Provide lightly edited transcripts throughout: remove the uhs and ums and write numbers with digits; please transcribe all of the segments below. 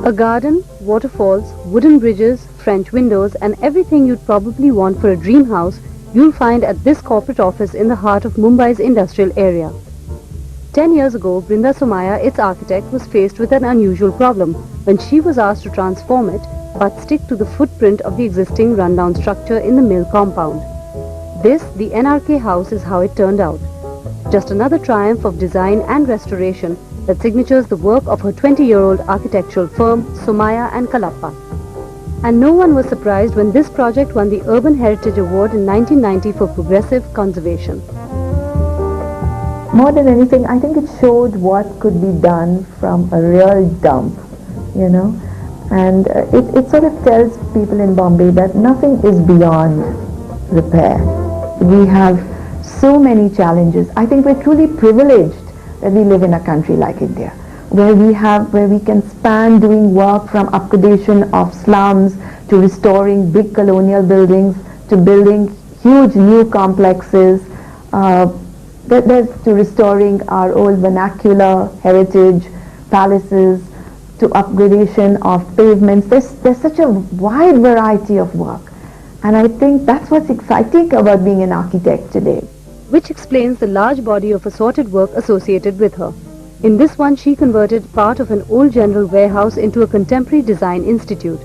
A garden, waterfalls, wooden bridges, French windows and everything you'd probably want for a dream house you'll find at this corporate office in the heart of Mumbai's industrial area. 10 years ago, Brinda Somaya, its architect, was faced with an unusual problem when she was asked to transform it but stick to the footprint of the existing rundown structure in the mill compound. This, the NRK House, is how it turned out. Just another triumph of design and restoration that signatures the work of her 20-year-old architectural firm, Somaya and Kalappa. And no one was surprised when this project won the Urban Heritage Award in 1990 for progressive conservation. More than anything, I think it showed what could be done from a real dump, you know. And it sort of tells people in Bombay that nothing is beyond repair. We have so many challenges. I think we're truly privileged that we live in a country like India, where we can span doing work from upgradation of slums to restoring big colonial buildings to building huge new complexes, to restoring our old vernacular heritage palaces, to upgradation of pavements. There's such a wide variety of work, and I think that's what's exciting about being an architect today. Which explains the large body of assorted work associated with her. In this one, she converted part of an old general warehouse into a contemporary design institute.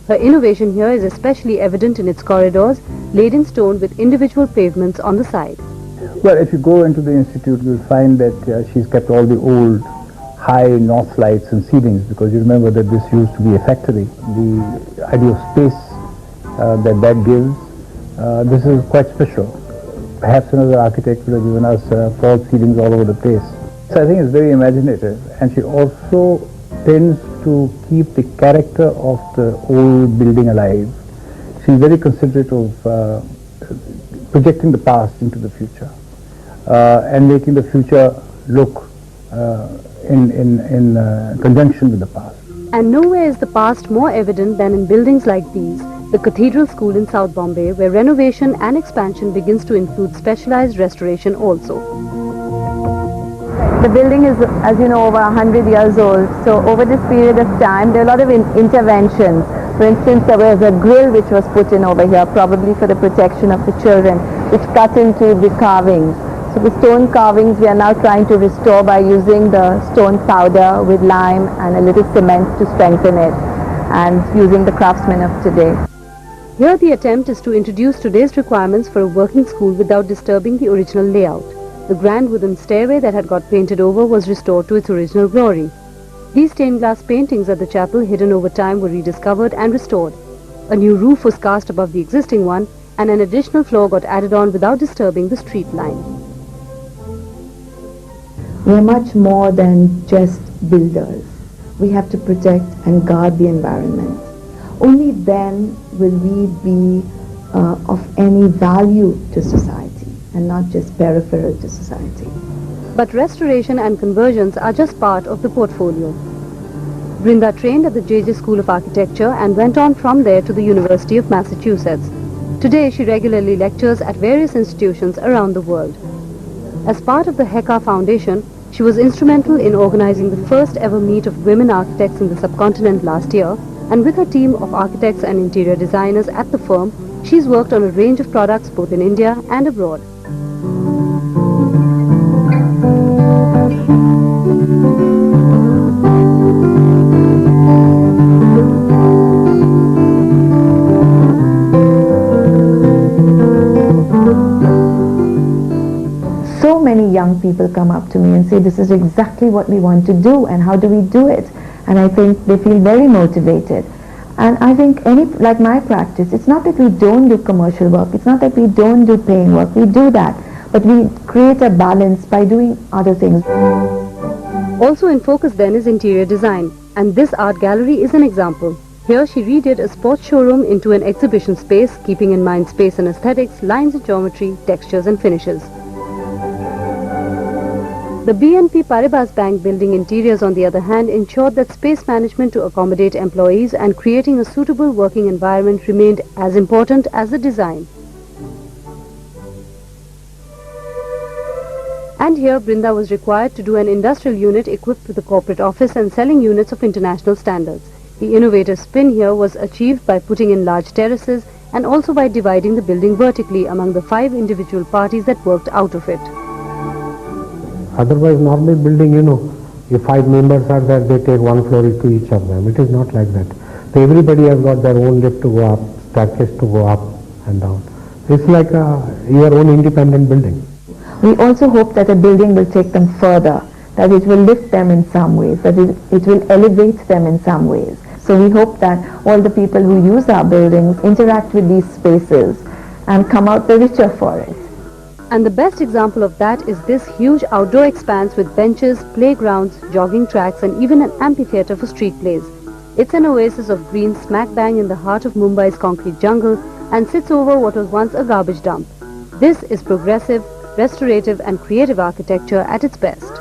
Her innovation here is especially evident in its corridors, laid in stone with individual pavements on the side. Well, if you go into the institute, you'll find that she's kept all the old high north lights and ceilings, because you remember that this used to be a factory. The idea of space that gives, this is quite special. Perhaps another architect would have given us false ceilings all over the place. So I think it's very imaginative, and she also tends to keep the character of the old building alive. She's very considerate of projecting the past into the future and making the future look in conjunction with the past. And nowhere is the past more evident than in buildings like these, the Cathedral School in South Bombay, where renovation and expansion begins to include specialized restoration also. The building is, as you know, over 100 years old, so over this period of time there are a lot of interventions. For instance, there was a grill which was put in over here, probably for the protection of the children, which cut into the carvings. So the stone carvings we are now trying to restore by using the stone powder with lime and a little cement to strengthen it, and using the craftsmen of today. Here the attempt is to introduce today's requirements for a working school without disturbing the original layout. The grand wooden stairway that had got painted over was restored to its original glory. These stained glass paintings at the chapel, hidden over time, were rediscovered and restored. A new roof was cast above the existing one, and an additional floor got added on without disturbing the street line. We're much more than just builders. We have to protect and guard the environment. Only then will we be of any value to society and not just peripheral to society. But restoration and conversions are just part of the portfolio. Brinda trained at the JJ School of Architecture and went on from there to the University of Massachusetts. Today she regularly lectures at various institutions around the world. As part of the HECA Foundation, she was instrumental in organizing the first ever meet of women architects in the subcontinent last year, and with her team of architects and interior designers at the firm, she's worked on a range of products both in India and abroad. So many young people come up to me and say, this is exactly what we want to do, and how do we do it? And I think they feel very motivated. And I think like my practice, it's not that we don't do commercial work, it's not that we don't do paying work, we do that, but we create a balance by doing other things. Also in focus then is interior design, and this art gallery is an example. Here she redid a sports showroom into an exhibition space, keeping in mind space and aesthetics, lines and geometry, textures and finishes. The BNP Paribas Bank building interiors, on the other hand, ensured that space management to accommodate employees and creating a suitable working environment remained as important as the design. And here Brinda was required to do an industrial unit equipped with a corporate office and selling units of international standards. The innovative spin here was achieved by putting in large terraces and also by dividing the building vertically among the 5 individual parties that worked out of it. Otherwise, normal building, if 5 members are there, they take 1 floor to each of them. It is not like that. So everybody has got their own lift to go up, staircase to go up and down. It's like your own independent building. We also hope that a building will take them further, that it will lift them in some ways, that it will elevate them in some ways. So we hope that all the people who use our buildings interact with these spaces and come out the richer for it. And the best example of that is this huge outdoor expanse with benches, playgrounds, jogging tracks and even an amphitheatre for street plays. It's an oasis of green smack bang in the heart of Mumbai's concrete jungle and sits over what was once a garbage dump. This is progressive, restorative and creative architecture at its best.